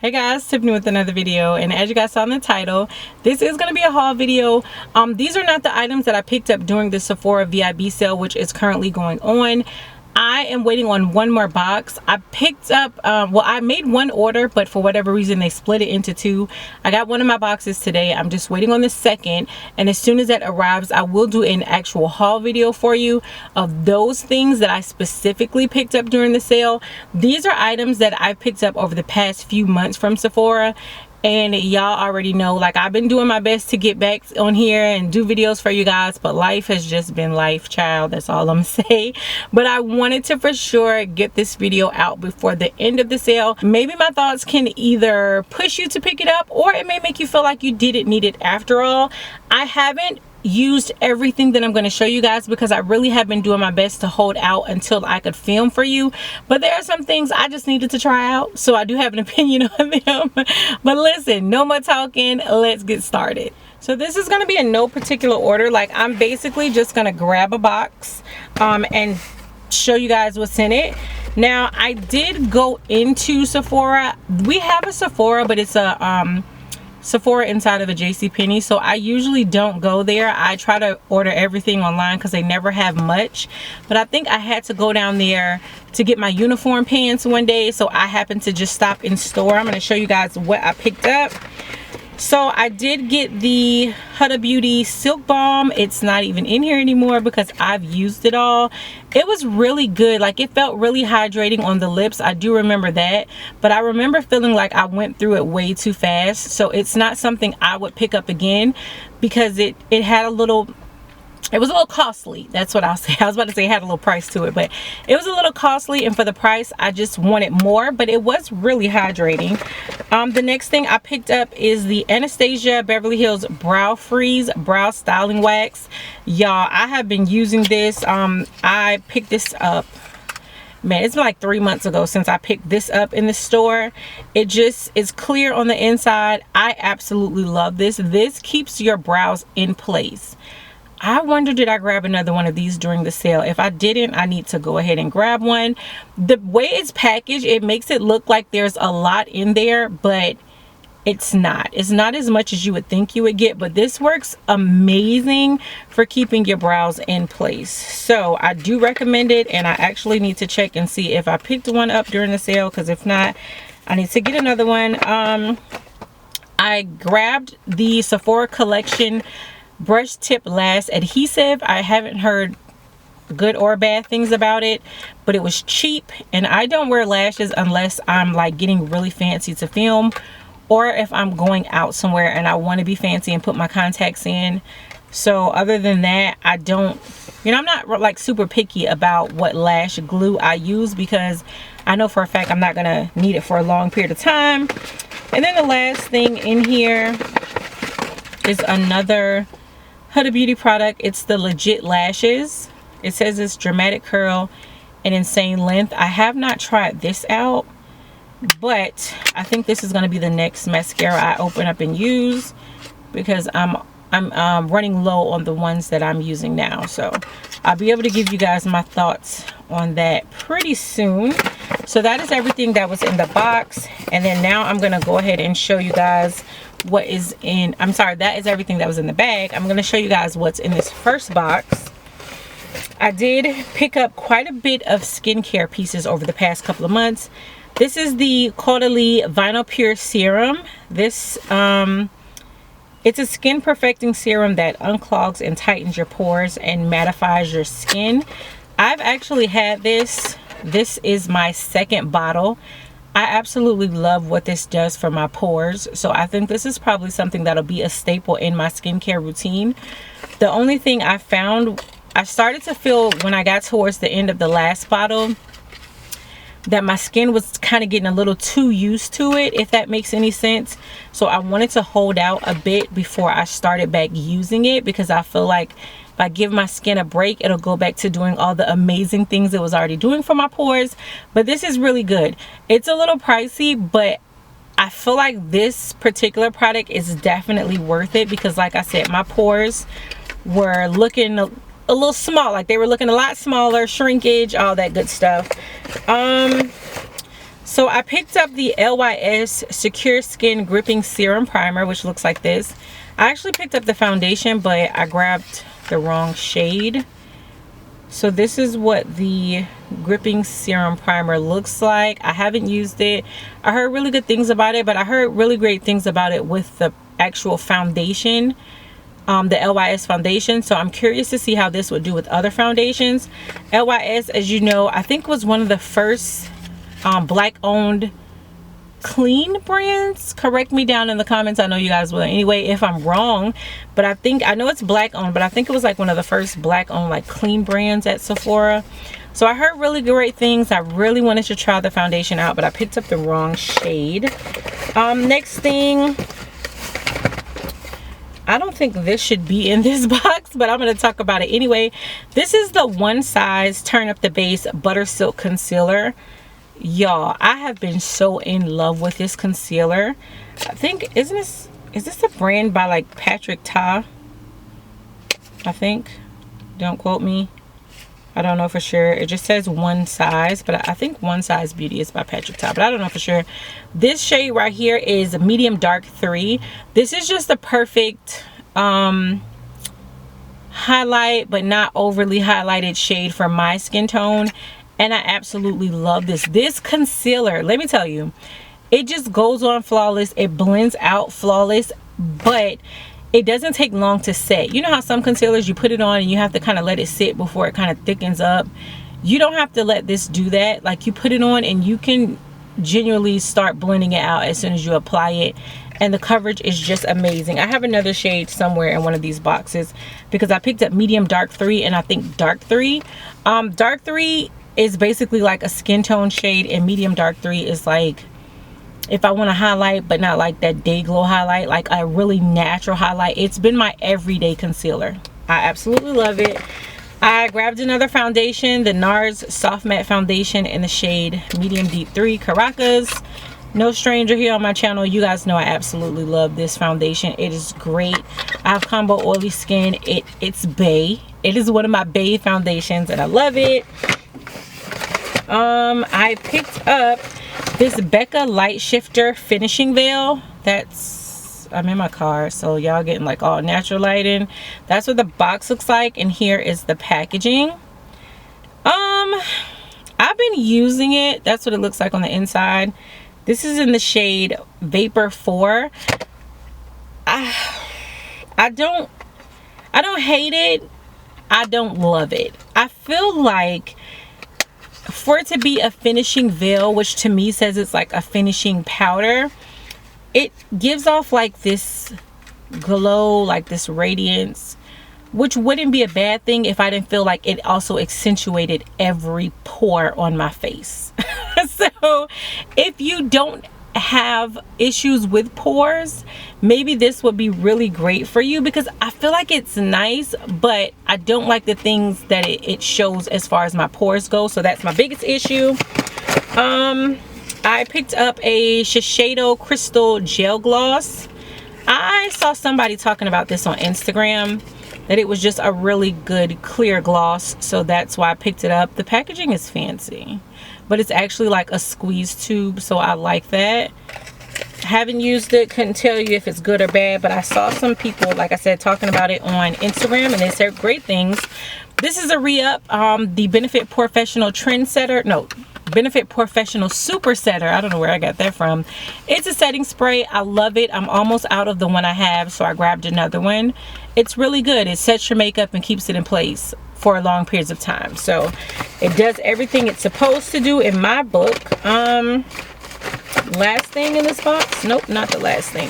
Hey guys, Tiffany with another video, and as you guys saw in the title, this is going to be a haul video. These are not the items that I picked up during the Sephora VIB sale, which is currently going on. I am waiting on one more box. I picked up, well, I made one order, but for whatever reason they split it into two. I got one of my boxes today. I'm just waiting on the second, and as soon as that arrives, I will do an actual haul video for you of those things that I specifically picked up during the sale. These are items that I picked up over the past few months from Sephora. And y'all already know, like, I've been doing my best to get back on here and do videos for you guys, but life has just been life, child. That's all I'm saying. But I wanted to for sure get this video out before the end of the sale. Maybe my thoughts can either push you to pick it up, or it may make you feel like you didn't need it after all. I haven't used everything that I'm going to show you guys because I really have been doing my best to hold out until I could film for you, but there are some things I just needed to try out, so I do have an opinion on them. But listen, no more talking, let's get started. So this is going to be in no particular order. Like, I'm basically just going to grab a box and show you guys what's in it. Now, I did go into Sephora. We have a Sephora, but it's a Sephora inside of a JCPenney, so I usually don't go there. I try to order everything online because they never have much, but I think I had to go down there to get my uniform pants one day, so I happened to just stop in store. I'm going to show you guys what I picked up. So I did get the Huda Beauty Silk Balm. It's not even in here anymore because I've used it all. It was really good. Like, it felt really hydrating on the lips. I do remember that. But I remember feeling like I went through it way too fast. So it's not something I would pick up again because it had a little... It was a little costly. That's what I'll say. I was about to say it had a little price to it, but it was a little costly, and for the price I just wanted more, but it was really hydrating. The next thing I picked up is the Anastasia Beverly Hills Brow Freeze Brow Styling Wax. Y'all, I have been using this. I picked this up, man, it's been like 3 months ago since I picked this up in the store. It just is clear on the inside. I absolutely love this. This keeps your brows in place. I wonder, did I grab another one of these during the sale? If I didn't, I need to go ahead and grab one. The way it's packaged, it makes it look like there's a lot in there, but it's not. It's not as much as you would think you would get, but this works amazing for keeping your brows in place. So I do recommend it, and I actually need to check and see if I picked one up during the sale, because if not, I need to get another one. I grabbed the Sephora Collection brush tip lash adhesive. I haven't heard good or bad things about it, but it was cheap, and I don't wear lashes unless I'm like getting really fancy to film, or if I'm going out somewhere and I want to be fancy and put my contacts in. So other than that, I don't, you know, I'm not like super picky about what lash glue I use because I know for a fact I'm not gonna need it for a long period of time. And then the last thing in here is another Huda Beauty product. It's the Legit Lashes. It says it's dramatic curl and insane length. I have not tried this out, but I think this is going to be the next mascara I open up and use because I'm running low on the ones that I'm using now. So I'll be able to give you guys my thoughts on that pretty soon. So that is everything that was in the box, and then now I'm going to go ahead and show you guys what is in, I'm sorry, that is everything that was in the bag. I'm going to show you guys what's in this first box. I did pick up quite a bit of skincare pieces over the past couple of months. This is the Caudalie Vinyl Pure Serum. This it's a skin perfecting serum that unclogs and tightens your pores and mattifies your skin. I've actually had this. This is my second bottle. I absolutely love what this does for my pores, so I think this is probably something that'll be a staple in my skincare routine. The only thing I found, I started to feel when I got towards the end of the last bottle that my skin was kind of getting a little too used to it, if that makes any sense. So I wanted to hold out a bit before I started back using it, because I feel like if I give my skin a break, it'll go back to doing all the amazing things it was already doing for my pores. But this is really good. It's a little pricey, but I feel like this particular product is definitely worth it because, like I said, my pores were looking a little small. Like, they were looking a lot smaller, shrinkage, all that good stuff. So I picked up the LYS Secure Skin Gripping Serum Primer, which looks like this. I actually picked up the foundation, but I grabbed the wrong shade. So this is what the gripping serum primer looks like. I haven't used it. I heard really good things about it, but I heard really great things about it with the actual foundation, the LYS foundation. So I'm curious to see how this would do with other foundations. LYS, as you know, I think was one of the first black owned clean brands. Correct me down in the comments, I know you guys will anyway if I'm wrong, but I know it's black owned, but I think it was like one of the first black owned like clean brands at Sephora. So I heard really great things. I really wanted to try the foundation out, but I picked up the wrong shade. Next thing, I don't think this should be in this box, but I'm going to talk about it anyway. This is the One Size Turn Up the Base Butter Silk Concealer. Y'all, I have been so in love with this concealer. I think, is this a brand by like Patrick Ta? I think. Don't quote me. I don't know for sure. It just says One Size, but I think One Size Beauty is by Patrick Ta, but I don't know for sure. This shade right here is Medium Dark 3. This is just the perfect highlight, but not overly highlighted shade for my skin tone. And I absolutely love this. This concealer, let me tell you, it just goes on flawless. It blends out flawless, but it doesn't take long to set. You know how some concealers, you put it on and you have to kind of let it sit before it kind of thickens up? You don't have to let this do that. Like, you put it on and you can genuinely start blending it out as soon as you apply it. And the coverage is just amazing. I have another shade somewhere in one of these boxes because I picked up Medium Dark 3 and I think Dark 3. Dark 3 is basically like a skin tone shade, and Medium Dark 3 is like, if I want to highlight but not like that day glow highlight, like a really natural highlight. It's been my everyday concealer. I absolutely love it. I grabbed another foundation, the NARS Soft Matte Foundation in the shade Medium Deep 3 Caracas. No stranger here on my channel. You guys know I absolutely love this foundation. It is great. I have combo oily skin. It's Bay. It is one of my Bay foundations and I love it. I picked up this Becca Light Shifter Finishing Veil. I'm in my car, so y'all getting like all natural lighting. That's what the box looks like, and here is the packaging. I've been using it. That's what it looks like on the inside. This is in the shade Vapor 4. I don't hate it. I don't love it. I feel like for it to be a finishing veil, which to me says it's like a finishing powder, it gives off like this glow, like this radiance, which wouldn't be a bad thing if I didn't feel like it also accentuated every pore on my face. So if you don't have issues with pores, maybe this would be really great for you, because I feel like it's nice, but I don't like the things that it shows as far as my pores go. So that's my biggest issue. I picked up a Shiseido Crystal Gel Gloss. I saw somebody talking about this on Instagram, that it was just a really good clear gloss, so that's why I picked it up. The packaging is fancy, but it's actually like a squeeze tube, so I like that. Haven't used it, couldn't tell you if it's good or bad, but I saw some people, like I said, talking about it on Instagram, and they said great things. This is a re-up. The Benefit Professional Trendsetter, no, Benefit Professional Super Setter. I don't know where I got that from. It's a setting spray. I love it. I'm almost out of the one I have, so I grabbed another one. It's really good. It sets your makeup and keeps it in place for long periods of time. So it does everything it's supposed to do in my book. Last thing in this box, nope, not the last thing.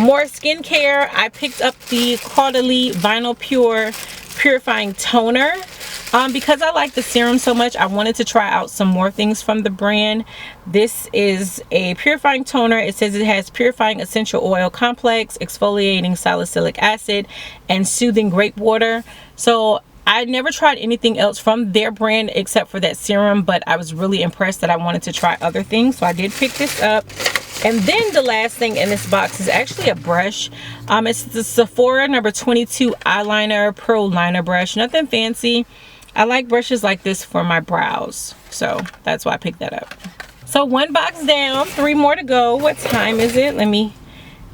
More skincare. I picked up the Caudalie Vinyl Pure Purifying Toner. Because I like the serum so much, I wanted to try out some more things from the brand. This is a purifying toner. It says it has purifying essential oil complex, exfoliating salicylic acid, and soothing grape water. So I never tried anything else from their brand except for that serum, but I was really impressed that I wanted to try other things, so I did pick this up. And then the last thing in this box is actually a brush. It's the Sephora number 22 eyeliner pro liner brush. Nothing fancy. I like brushes like this for my brows, so that's why I picked that up. So So 1 box down, 3 more to go. What time is it? Let me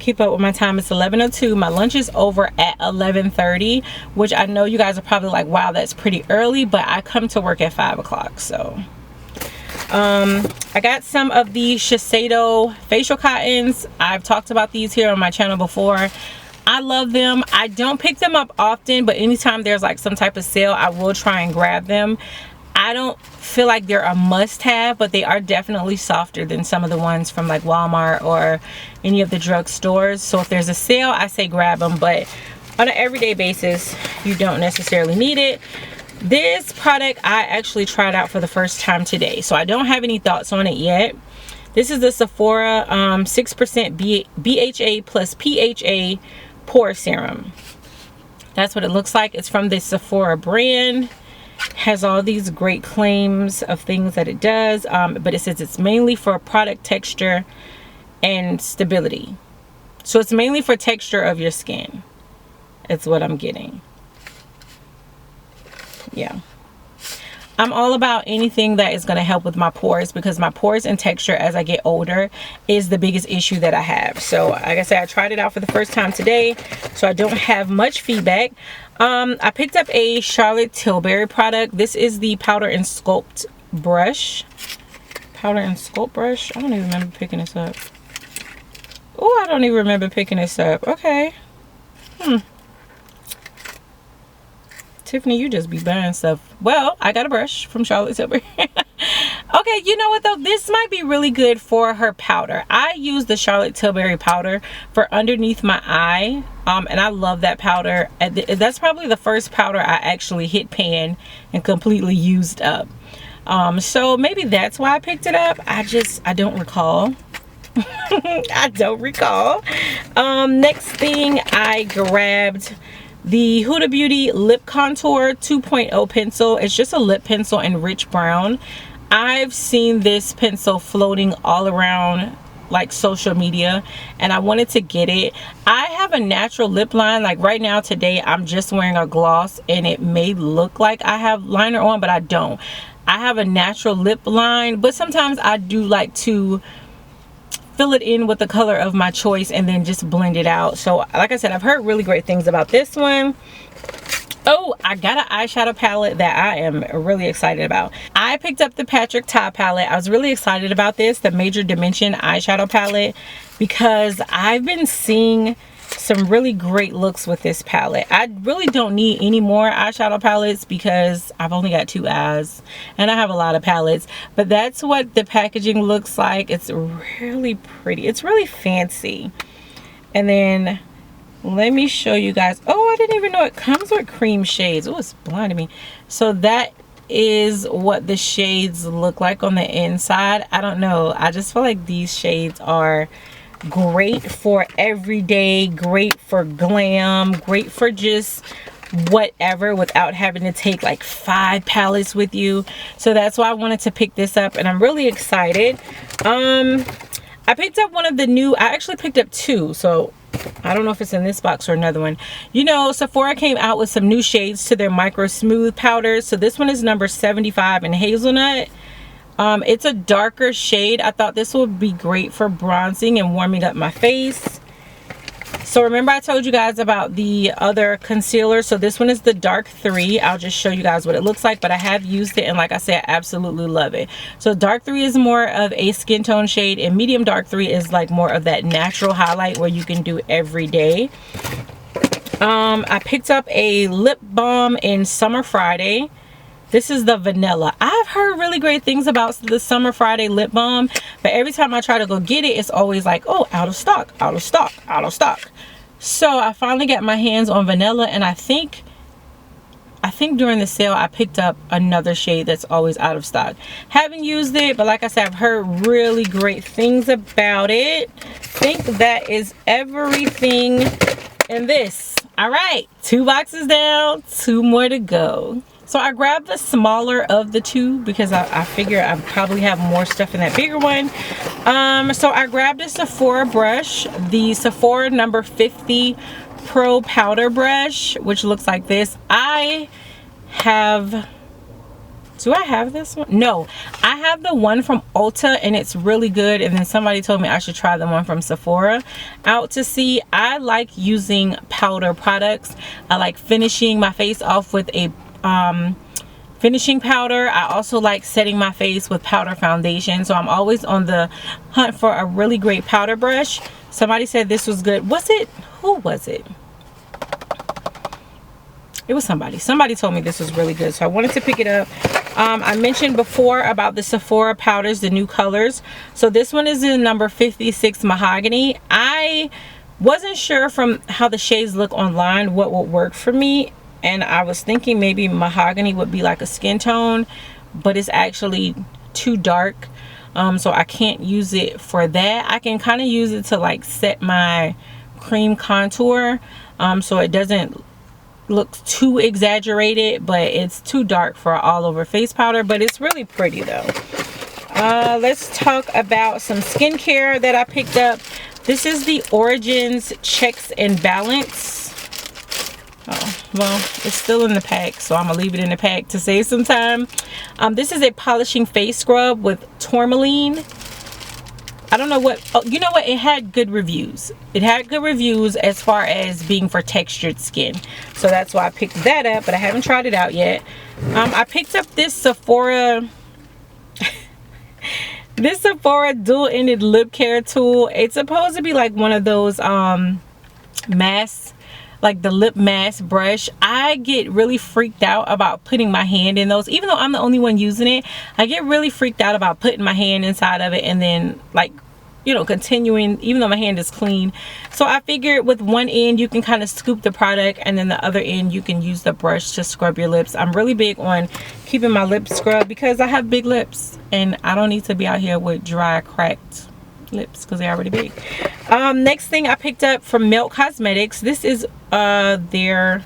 keep up with my time. It's 11:02. My lunch is over at 11:30, which I know you guys are probably like, wow, that's pretty early, but I come to work at 5 o'clock. So I got some of the Shiseido facial cottons. I've talked about these here on my channel before. I love them. I don't pick them up often, but anytime there's like some type of sale, I will try and grab them. I don't feel like they're a must-have, but they are definitely softer than some of the ones from like Walmart or any of the drug stores. So if there's a sale, I say grab them, but on an everyday basis, you don't necessarily need it. This product I actually tried out for the first time today, so I don't have any thoughts on it yet. This is the Sephora 6% BHA plus PHA pore serum. That's what it looks like. It's from the Sephora brand. Has all these great claims of things that it does, but it says it's mainly for product texture and stability. So it's mainly for texture of your skin. It's what I'm getting. Yeah, I'm all about anything that is going to help with my pores, because my pores and texture as I get older is the biggest issue that I have. So like I said, I tried it out for the first time today, so I don't have much feedback. I picked up a Charlotte Tilbury product. This is the powder and sculpt brush. Powder and sculpt brush. I don't even remember picking this up. Oh, I don't even remember picking this up. Okay. Tiffany, you just be buying stuff. Well, I got a brush from Charlotte Tilbury. Okay, you know what though? This might be really good for her powder. I use the Charlotte Tilbury powder for underneath my eye. And I love that powder. That's probably the first powder I actually hit pan and completely used up. So maybe that's why I picked it up. I don't recall. I don't recall. Next thing, I grabbed the Huda Beauty Lip Contour 2.0 pencil. It's just a lip pencil in rich brown. I've seen this pencil floating all around like social media, and I wanted to get it. I have a natural lip line. Like right now today, I'm just wearing a gloss, and it may look like I have liner on, but I don't. I have a natural lip line, but sometimes I do like to fill it in with the color of my choice and then just blend it out. So like I said, I've heard really great things about this one. Oh, I got an eyeshadow palette that I am really excited about. I picked up the Patrick Ta palette. I was really excited about this, the Major Dimension eyeshadow palette, because I've been seeing some really great looks with this palette. I really don't need any more eyeshadow palettes because I've only got 2 eyes and I have a lot of palettes, but that's what the packaging looks like. It's really pretty. It's really fancy. And then let me show you guys. Oh, I didn't even know it comes with cream shades. Oh, it's blinding me. So that is what the shades look like on the inside. I don't know. I just feel like these shades are great for everyday, great for glam, great for just whatever without having to take like 5 palettes with you. So that's why I wanted to pick this up, and I'm really excited. I picked up one of the new, I actually picked up 2, so I don't know if it's in this box or another one. You know, Sephora came out with some new shades to their micro smooth powders. So this one is number 75 in hazelnut. It's a darker shade. I thought this would be great for bronzing and warming up my face. So remember I told you guys about the other concealer. So this one is the dark 3. I'll just show you guys what it looks like, but I have used it, and like I said, I absolutely love it. So dark 3 is more of a skin tone shade, and medium dark 3 is like more of that natural highlight where you can do every day. I picked up a lip balm in Summer Friday. This is the vanilla. I've heard really great things about the Summer Friday lip balm, but every time I try to go get it, it's always like, oh, out of stock, out of stock, out of stock. So I finally got my hands on vanilla, and I think during the sale I picked up another shade that's always out of stock. Haven't used it, but like I said, I've heard really great things about it. I think that is everything in this. All right, 2 boxes down, 2 more to go. So I grabbed the smaller of the 2 because I figure I probably have more stuff in that bigger one. So I grabbed a Sephora brush, the Sephora number 50 Pro powder brush, which looks like this. I have Do I have this one? No, I have the one from Ulta and it's really good. And then somebody told me I should try the one from Sephora out to see. I like using powder products. I like finishing my face off with a finishing powder. I also like setting my face with powder foundation. So I'm always on the hunt for a really great powder brush. Somebody said this was good. Was it? Who was it? It was somebody. Somebody told me this was really good, so I wanted to pick it up. I mentioned before about the Sephora powders, the new colors. So this one is in number 56 Mahogany. I wasn't sure from how the shades look online what would work for me, and I was thinking maybe Mahogany would be like a skin tone, but it's actually too dark, so I can't use it for that. I can kind of use it to like set my cream contour, so it doesn't look too exaggerated, but it's too dark for all over face powder. But it's really pretty though. Let's talk about some skincare that I picked up. This is the Origins Checks and Balance. Oh, well, it's still in the pack, so I'm gonna leave it in the pack to save some time. This is a polishing face scrub with tourmaline. I don't know what, oh, you know what, it had good reviews. It had good reviews as far as being for textured skin. So that's why I picked that up, but I haven't tried it out yet. I picked up this Sephora, this Sephora dual-ended lip care tool. It's supposed to be like one of those masks, like the lip mask brush. I get really freaked out about putting my hand in those. Even though I'm the only one using it, I get really freaked out about putting my hand inside of it and then, like, you know, continuing, even though my hand is clean. So I figured with one end you can kind of scoop the product, and then the other end you can use the brush to scrub your lips. I'm really big on keeping my lips scrubbed because I have big lips and I don't need to be out here with dry, cracked lips because they're already big. Next thing I picked up from Melt Cosmetics. This is their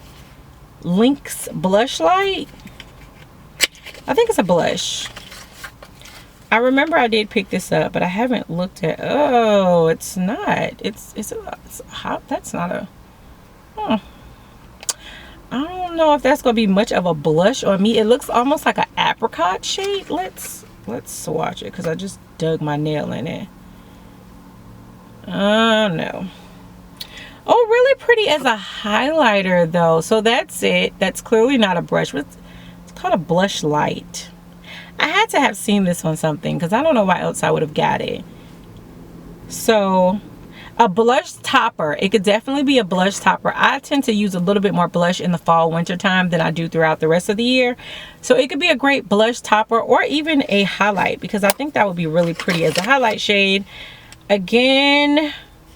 Lynx blush light. I think it's a blush. I remember I did pick this up, but I haven't looked at. Oh, it's not. It's hot. That's not a. I don't know if that's gonna be much of a blush on me. It looks almost like an apricot shade. Let's swatch it because I just dug my nail in it. No. Oh, really pretty as a highlighter though. So that's it. That's clearly not a brush. It's called a blush light. I had to have seen this on something because I don't know why else I would have got it. So a blush topper. It could definitely be a blush topper. I tend to use a little bit more blush in the fall winter time than I do throughout the rest of the year. So it could be a great blush topper or even a highlight, because I think that would be really pretty as a highlight shade. Again,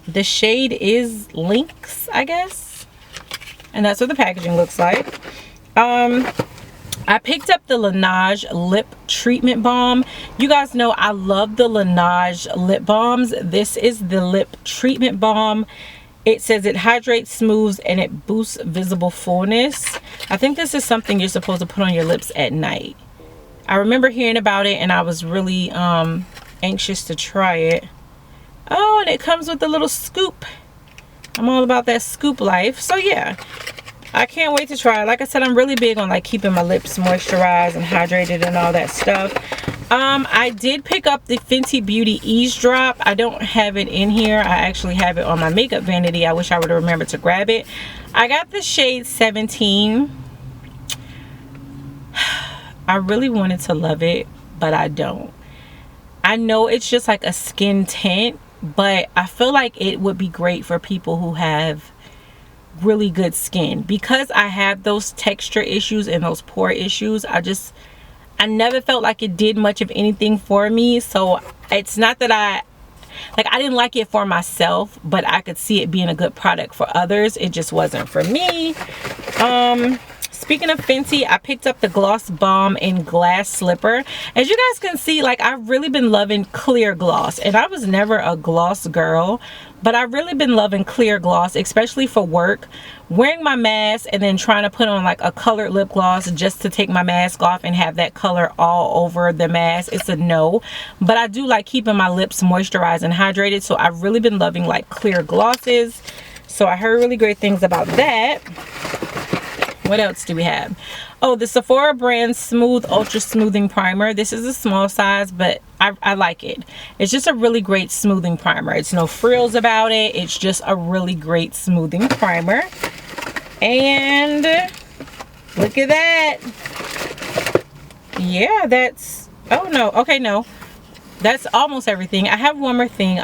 the shade is Lynx, I guess. And that's what the packaging looks like. I picked up the Laneige lip treatment balm. You guys know I love the Laneige lip balms. This is the lip treatment balm. It says it hydrates, smooths, and it boosts visible fullness. I think this is something you're supposed to put on your lips at night. I remember hearing about it and I was really anxious to try it. Oh, and it comes with a little scoop. I'm all about that scoop life. So yeah, I can't wait to try it. Like I said, I'm really big on like keeping my lips moisturized and hydrated and all that stuff. I did pick up the Fenty Beauty Ease Drop. I don't have it in here. I actually have it on my makeup vanity. I wish I would have remembered to grab it. I got the shade 17. I really wanted to love it, but I don't. I know it's just like a skin tint, but I feel like it would be great for people who have really good skin. Because I have those texture issues and those pore issues, I never felt like it did much of anything for me. So it's not that I didn't like it for myself, but I could see it being a good product for others. It just wasn't for me. Speaking of Fenty, I picked up the Gloss Balm in Glass Slipper. As you guys can see, like, I've really been loving clear gloss, and I was never a gloss girl, but I've really been loving clear gloss, especially for work. Wearing my mask and then trying to put on like a colored lip gloss just to take my mask off and have that color all over the mask, it's a no. But I do like keeping my lips moisturized and hydrated, so I've really been loving like clear glosses. So I heard really great things about that. What else do we have? Oh, the Sephora brand Smooth Ultra Smoothing Primer. This is a small size, but I like it. It's just a really great smoothing primer. It's no frills about it. It's just a really great smoothing primer. And look at that. Yeah, that's, oh no, okay, no. That's almost everything. I have one more thing.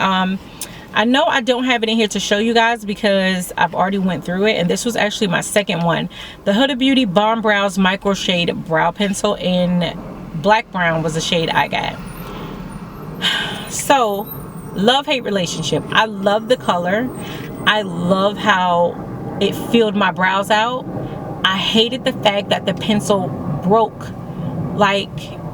I know I don't have it in here to show you guys because I've already went through it, and this was actually my second one. The Huda Beauty Balm Brows Micro Shade Brow Pencil in Black Brown was a shade I got. So, love-hate relationship. I love the color. I love how it filled my brows out. I hated the fact that the pencil broke like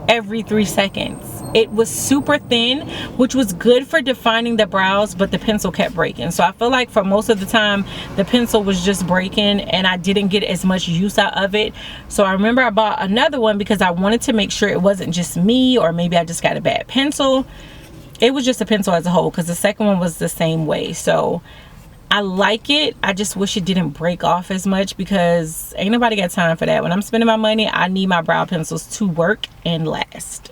every 3 seconds. It was super thin, which was good for defining the brows, but the pencil kept breaking. So I feel like for most of the time, the pencil was just breaking and I didn't get as much use out of it. So I remember I bought another one because I wanted to make sure it wasn't just me, or maybe I just got a bad pencil. It was just a pencil as a whole, because the second one was the same way. So I like it. I just wish it didn't break off as much, because ain't nobody got time for that. When I'm spending my money, I need my brow pencils to work and last.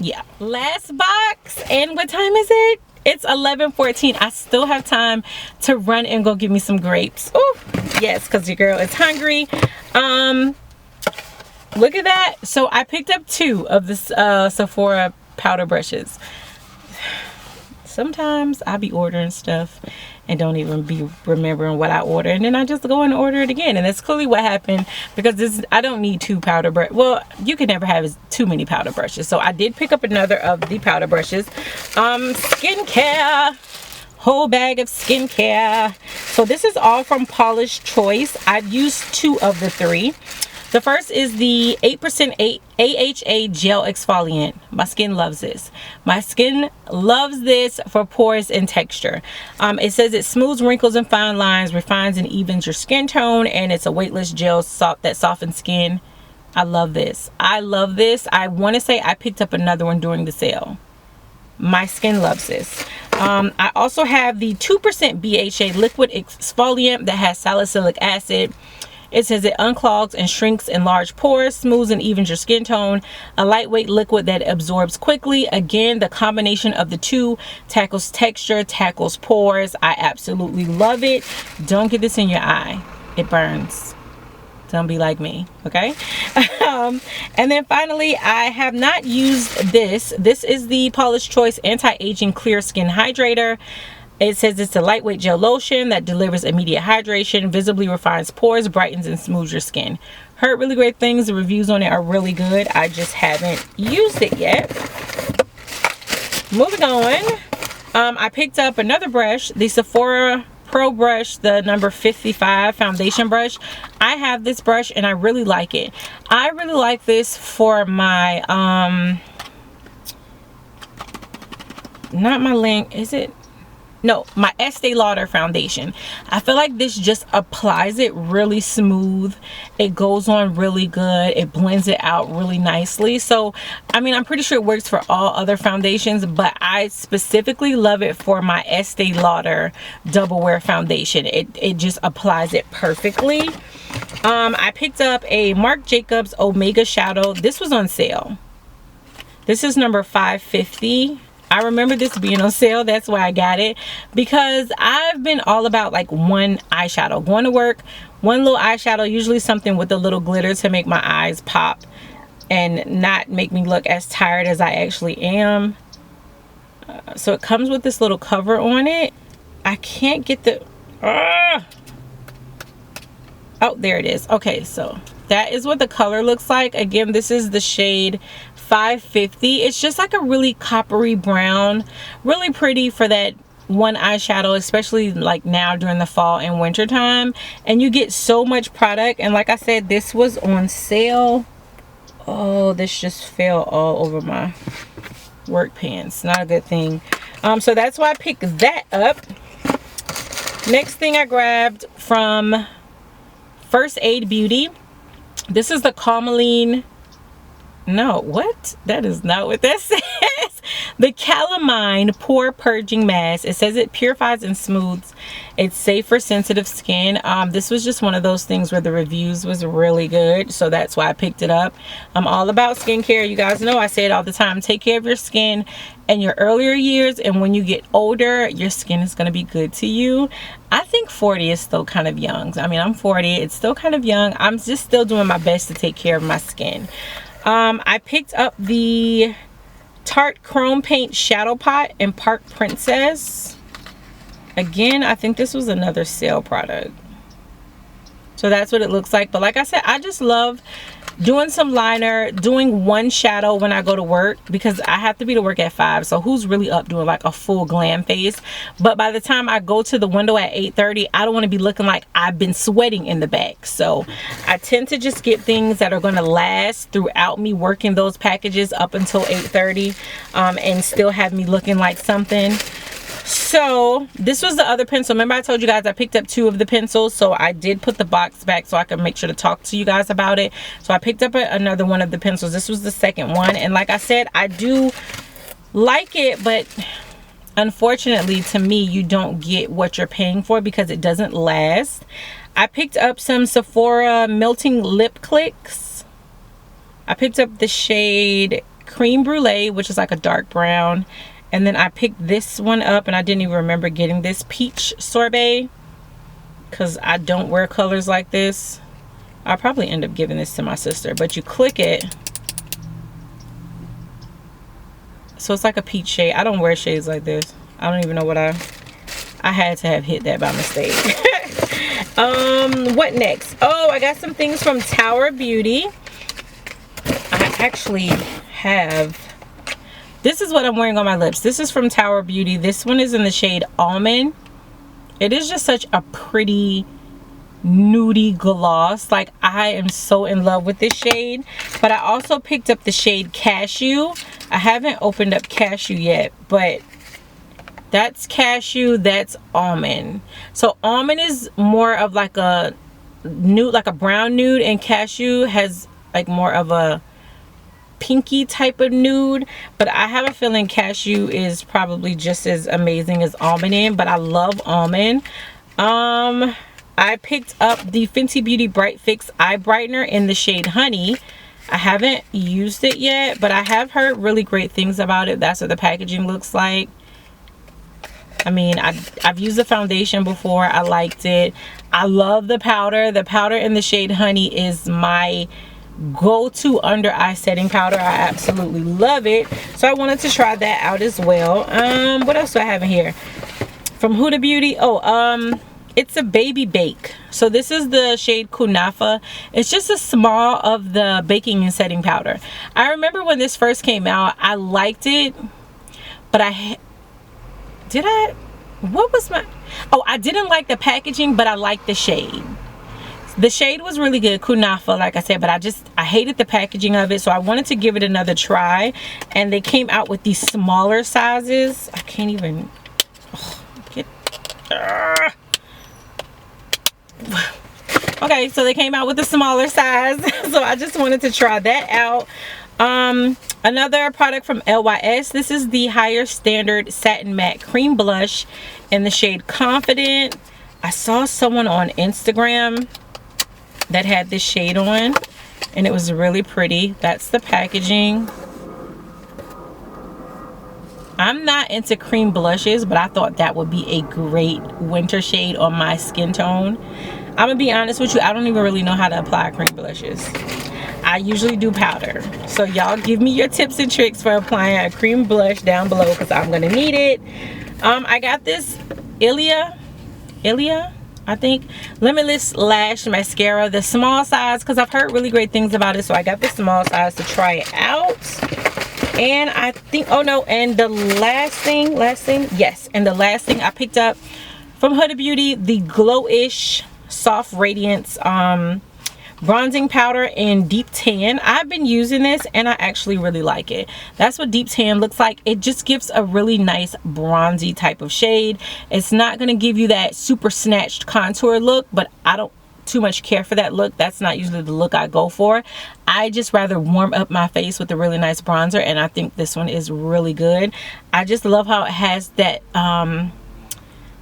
Yeah, last box. And what time is it? It's 11:14. I still have time to run and go get me some grapes. Oh yes, because your girl is hungry. Look at that. So I picked up 2 of this Sephora powder brushes. Sometimes I be ordering stuff and don't even be remembering what I ordered, and then I just go and order it again, and that's clearly what happened, because this, I don't need 2 powder brushes. Well, you can never have too many powder brushes. So I did pick up another of the powder brushes. Skincare, whole bag of skincare. So this is all from Polish Choice. I've used 2 of the 3. The first is the 8% AHA gel exfoliant. My skin loves this. My skin loves this for pores and texture. It says it smooths wrinkles and fine lines, refines and evens your skin tone, and it's a weightless gel that softens skin. I love this. I love this. I want to say I picked up another one during the sale. My skin loves this. I also have the 2% BHA liquid exfoliant that has salicylic acid. It says it unclogs and shrinks enlarged pores, smooths and evens your skin tone. A lightweight liquid that absorbs quickly. Again, the combination of the 2 tackles texture, tackles pores. I absolutely love it. Don't get this in your eye. It burns. Don't be like me, okay? And then finally, I have not used this. This is the Polish Choice Anti-Aging Clear Skin Hydrator. It says it's a lightweight gel lotion that delivers immediate hydration, visibly refines pores, brightens and smooths your skin. Heard really great things. The reviews on it are really good. I just haven't used it yet. Moving on, I picked up another brush, the Sephora Pro Brush, the number 55 foundation brush. I have this brush and I really like it. I really like this for my, not my link, is it? No, my Estee Lauder foundation. I feel like this just applies it really smooth. It goes on really good. It blends it out really nicely. So, I mean, I'm pretty sure it works for all other foundations, but I specifically love it for my Estee Lauder Double Wear foundation. It just applies it perfectly. I picked up a Marc Jacobs Omega Shadow. This was on sale. This is number 550. I remember this being on sale. That's why I got it, because I've been all about like one eyeshadow. Going to work, one little eyeshadow, usually something with a little glitter to make my eyes pop and not make me look as tired as I actually am. So it comes with this little cover on it. I can't get the... Oh, there it is. Okay, so that is what the color looks like. Again, this is the shade 550. It's just like a really coppery brown, really pretty for that one eyeshadow, especially like now during the fall and winter time. And you get so much product, and like I said, this was on sale. Oh, this just fell all over my work pants. Not a good thing. So that's why I picked that up. Next thing I grabbed from First Aid Beauty. This is the Calmaline. No, what? That is not what that says. The Calamine Pore Purging Mask. It says it purifies and smooths. It's safe for sensitive skin. This was just one of those things where the reviews was really good, so that's why I picked it up. I'm all about skincare. You guys know I say it all the time. Take care of your skin in your earlier years, and when you get older, your skin is going to be good to you. I think 40 is still kind of young. I mean, I'm 40. It's still kind of young. I'm just still doing my best to take care of my skin. I picked up the Tarte Chrome Paint Shadow Pot in Park Princess. Again, I think this was another sale product. So that's what it looks like. But like I said, I just love doing some liner, doing one shadow when I go to work, because I have to be to work at 5. So who's really up doing like a full glam face? But by the time I go to the window at 8:30, I don't want to be looking like I've been sweating in the back. So I tend to just get things that are going to last throughout me working those packages up until 8:30, and still have me looking like something. So this was the other pencil. Remember I told you guys I picked up 2 of the pencils, so I did put the box back so I could make sure to talk to you guys about it. So I picked up another one of the pencils. This was the second one, and like I said, I do like it, but unfortunately to me you don't get what you're paying for because it doesn't last. I picked up some Sephora Melting Lip Clicks. I picked up the shade Cream Brulee, which is like a dark brown. And then I picked this one up, and I didn't even remember getting this Peach Sorbet because I don't wear colors like this. I'll probably end up giving this to my sister, but you click it. So it's like a peach shade. I don't wear shades like this. I don't even know what I had to have hit that by mistake. What next? Oh, I got some things from Tower Beauty. I actually have... This is what I'm wearing on my lips. This is from Tower Beauty. This one is in the shade Almond. It is just such a pretty nudie gloss. Like, I am so in love with this shade. But I also picked up the shade Cashew. I haven't opened up Cashew yet, but that's Cashew, that's Almond. So Almond is more of like a nude, like a brown nude, and Cashew has like more of a pinky type of nude. But I have a feeling Cashew is probably just as amazing as Almond in, but I love Almond. I picked up the Fenty Beauty Bright Fix Eye Brightener in the shade Honey. I haven't used it yet, but I have heard really great things about it. That's what the packaging looks like. I mean, I've used the foundation before. I liked it. I love the powder. The powder in the shade Honey is my go-to under eye setting powder. I absolutely love it, so I wanted to try that out as well. What else do I have in here from Huda Beauty? It's a baby bake. So this is the shade Kunafa. It's just a small of the baking and setting powder. I remember when this first came out, I liked it, but I didn't like the packaging, but I liked the shade. The shade was really good, Kunafa, like I said, but I hated the packaging of it, so I wanted to give it another try. And they came out with these smaller sizes. I can't even okay, so they came out with the smaller size, so I just wanted to try that out. Another product from LYS. This is the Higher Standard Satin Matte Cream Blush in the shade Confident. I saw someone on Instagram that had this shade on, and it was really pretty. That's the packaging. I'm not into cream blushes, but I thought that would be a great winter shade on my skin tone. I'm gonna be honest with you, I don't even really know how to apply cream blushes. I usually do powder. So y'all give me your tips and tricks for applying a cream blush down below, because I'm gonna need it. I got this Ilia, I think, Limitless Lash Mascara, the small size, because I've heard really great things about it, so I got the small size to try it out. And I think, oh no, and the last thing, yes, and the last thing I picked up from Huda Beauty, the Glowish Soft Radiance bronzing powder in Deep Tan. I've been using this and I actually really like it. That's what Deep Tan looks like. It just gives a really nice bronzy type of shade. It's not going to give you that super snatched contour look, but too much care for that look. That's not usually the look I go for. I just rather warm up my face with a really nice bronzer, and I think this one is really good. I just love how it has that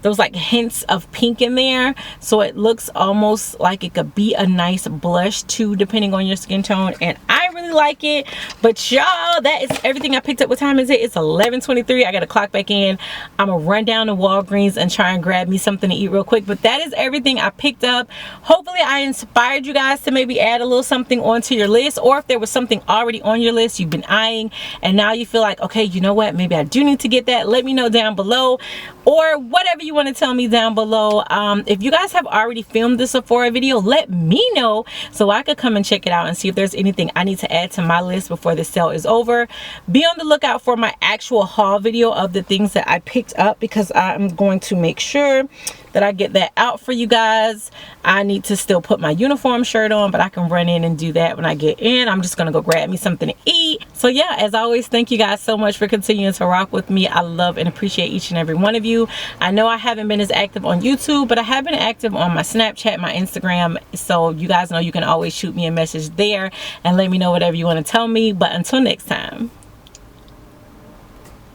those like hints of pink in there, so it looks almost like it could be a nice blush too, depending on your skin tone, and I really like it. But y'all, that is everything I picked up. What time is it? It's 11:23. I gotta clock back in. I'm gonna run down to Walgreens and try and grab me something to eat real quick. But that is everything I picked up. Hopefully I inspired you guys to maybe add a little something onto your list, or if there was something already on your list you've been eyeing and now you feel like, okay, you know what, maybe I do need to get that. Let me know down below, or whatever you want to tell me down below. If you guys have already filmed the Sephora video, let me know so I could come and check it out and see if there's anything I need to add to my list before the sale is over. Be on the lookout for my actual haul video of the things that I picked up, because I'm going to make sure that I get that out for you guys. I need to still put my uniform shirt on, but I can run in and do that when I get in. I'm just gonna go grab me something to eat. So yeah, as always, thank you guys so much for continuing to rock with me. I love and appreciate each and every one of you. I know I haven't been as active on YouTube, but I have been active on my Snapchat, my Instagram, so you guys know you can always shoot me a message there and let me know whatever you want to tell me. But until next time,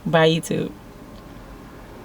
bye YouTube.